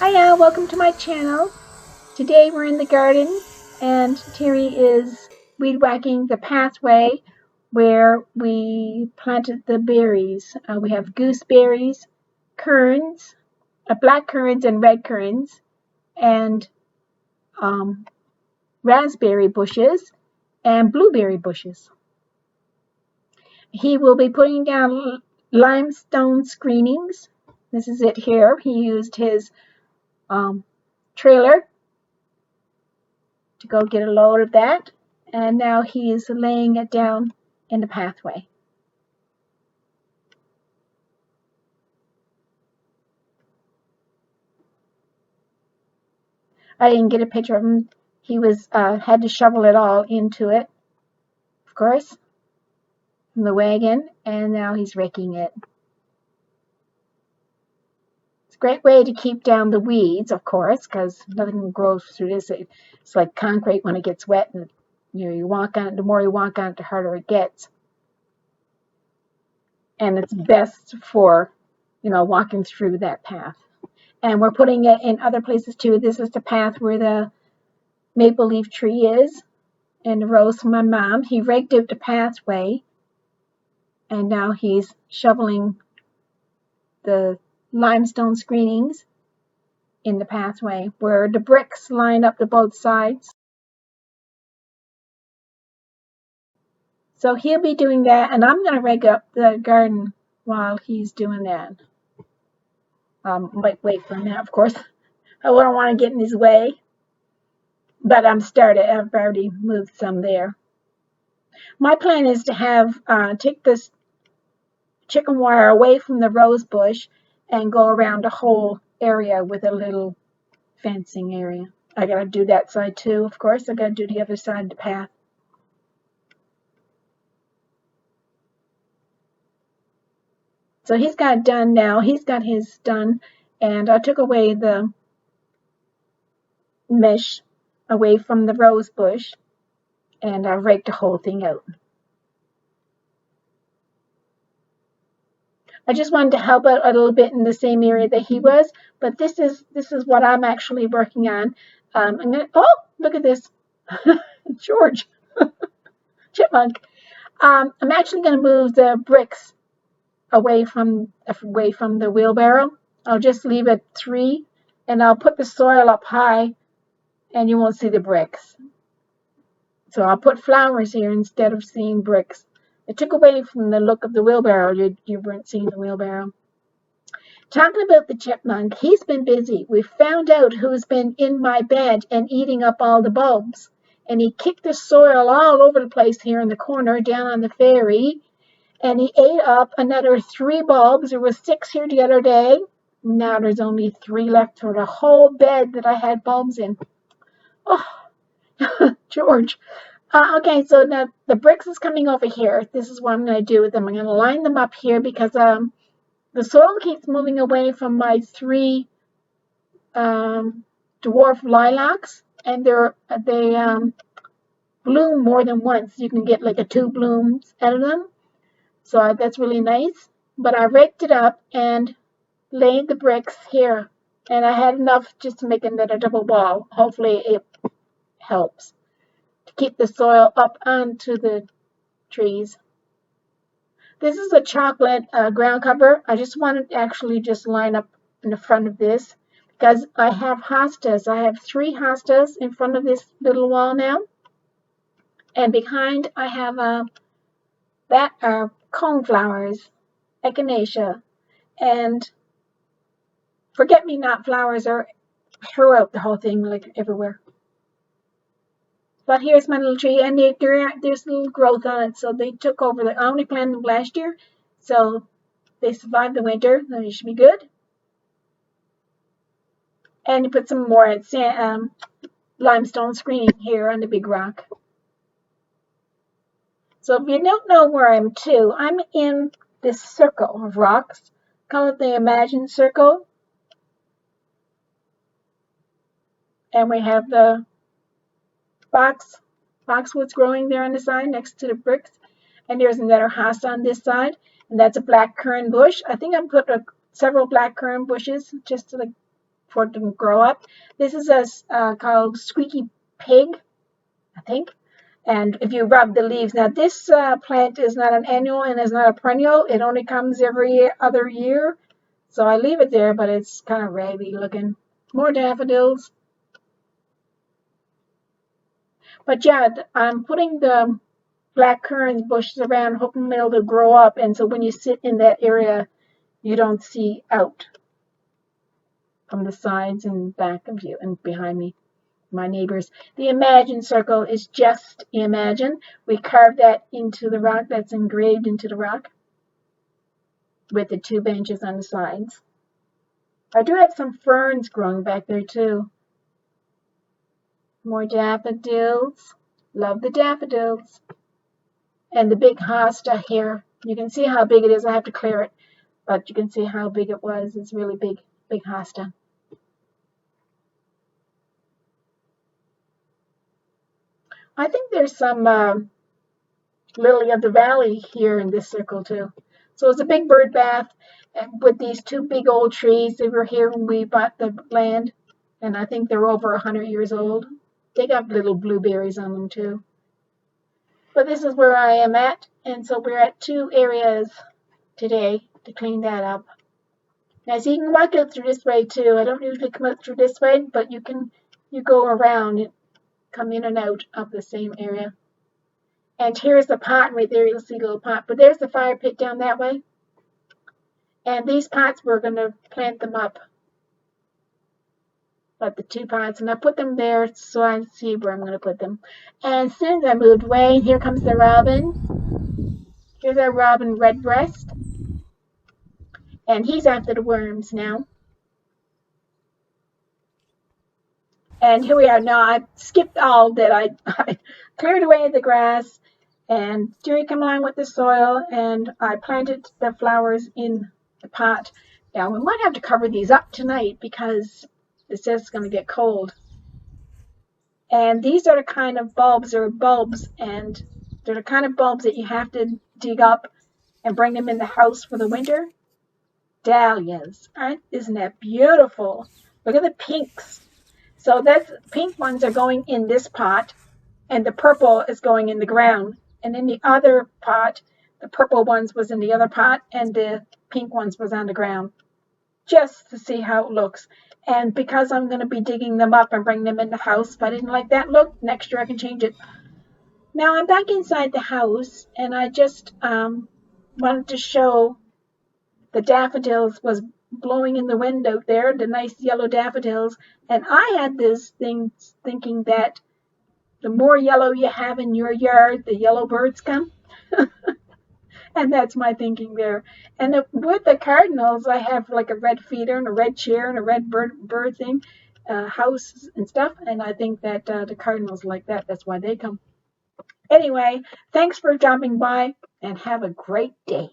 Hiya, welcome to my channel. Today we're in the garden and Terry is weed whacking the pathway where we planted the berries. We have gooseberries, currants, black currants and red currants, and raspberry bushes and blueberry bushes. He will be putting down limestone screenings. This is it here. He used his trailer to go get a load of that, and now he is laying it down in the pathway. I didn't get a picture of him. He was had to shovel it all into it, of course, from the wagon, and now he's raking it. It's a great way to keep down the weeds, of course, because nothing grows through this. It's like concrete when it gets wet, and you walk on it. The more you walk on it, the harder it gets. And it's best for, walking through that path. And we're putting it in other places too. This is the path where the maple leaf tree is, and the rose from my mom. He raked out the pathway, and now he's shoveling the limestone screenings in the pathway where the bricks line up to both sides. So he'll be doing that, and I'm going to rake up the garden while he's doing that. Might wait for him now, of course. I wouldn't want to get in his way, but I'm started. I've already moved some there. My plan is to have take this chicken wire away from the rose bush and go around the whole area with a little fencing area. I gotta do that side too, of course. I gotta do the other side of the path. So he's got it done now. He's got his done, and I took away the mesh away from the rose bush, and I raked the whole thing out. I just wanted to help out a little bit in the same area that he was, but this is what I'm actually working on. I'm gonna, oh, look at this, George, chipmunk. I'm actually going to move the bricks away from the wheelbarrow. I'll just leave it 3, and I'll put the soil up high, and you won't see the bricks. So I'll put flowers here instead of seeing bricks. It took away from the look of the wheelbarrow. You weren't seeing the wheelbarrow. Talking about the chipmunk, he's been busy. We found out who's been in my bed and eating up all the bulbs. And he kicked the soil all over the place here in the corner down on the ferry. And he ate up another 3 bulbs. There was 6 here the other day. Now there's only 3 left for the whole bed that I had bulbs in. Oh, George. Okay, so now the bricks is coming over here. This is what I'm going to do with them. I'm going to line them up here because the soil keeps moving away from my 3 dwarf lilacs, and they bloom more than once. You can get like a 2 blooms out of them, so that's really nice. But I raked it up and laid the bricks here, and I had enough just to make another double wall. Hopefully it helps to keep the soil up onto the trees. This is a chocolate ground cover. I just wanted to actually just line up in the front of this because I have hostas. I have 3 hostas in front of this little wall now. And behind I have that are coneflowers, echinacea, and forget-me-not flowers are throughout the whole thing, like everywhere. But here's my little tree, and there's little growth on it, so they took over. I only planted them last year, so they survived the winter. So they should be good. And you put some more limestone screening here on the big rock. So if you don't know where I'm in this circle of rocks. Call it the Imagine Circle. And we have the boxwoods growing there on the side next to the bricks, and there's another house on this side, and that's a black currant bush. I think I put several black currant bushes just to for it to grow up. This is called Squeaky Pig, I think. And if you rub the leaves, now this plant is not an annual and is not a perennial. It only comes every other year. So I leave it there, but it's kind of raggedy looking. More daffodils. But yeah, I'm putting the black currants bushes around, hoping they'll grow up. And so when you sit in that area, you don't see out from the sides and back of you and behind me. My neighbors. The Imagine circle is just Imagine. We carved that into the rock. That's engraved into the rock with the 2 benches on the sides. I do have some ferns growing back there too. More daffodils. Love the daffodils. And the big hosta here. You can see how big it is. I have to clear it, but you can see how big it was. It's really big, big hosta. I think there's some lily of the valley here in this circle too. So it's a big bird bath with these 2 big old trees. They were here when we bought the land, and I think they're over 100 years old. They got little blueberries on them too. But this is where I am at, and so we're at 2 areas today to clean that up. Now, so you can walk out through this way too. I don't usually come out through this way, but you go around and come in and out of the same area. And here's the pot right there. You'll see a little pot. But there's the fire pit down that way. And these pots, we're going to plant them up. But the 2 pots. And I put them there so I see where I'm going to put them. And as soon as I moved away, here comes the robin. Here's our robin redbreast. And he's after the worms now. And here we are now. I skipped all that. I cleared away the grass. And Jerry came along with the soil, and I planted the flowers in the pot. Now, we might have to cover these up tonight because it says it's going to get cold. And these are the kind of bulbs, and they're the kind of bulbs that you have to dig up and bring them in the house for the winter. Dahlias. Isn't that beautiful? Look at the pinks. So that's pink ones are going in this pot, and the purple is going in the ground. And in the other pot, the purple ones was in the other pot, and the pink ones was on the ground, just to see how it looks. And because I'm going to be digging them up and bring them in the house, if I didn't like that look, next year I can change it. Now I'm back inside the house, and I just wanted to show the daffodils was blowing in the wind out there, the nice yellow daffodils. And I had this thing thinking that the more yellow you have in your yard, the yellow birds come. And that's my thinking there. And with the cardinals, I have like a red feeder and a red chair and a red bird thing, house and stuff. And I think that the cardinals like that. That's why they come. Anyway, thanks for dropping by and have a great day.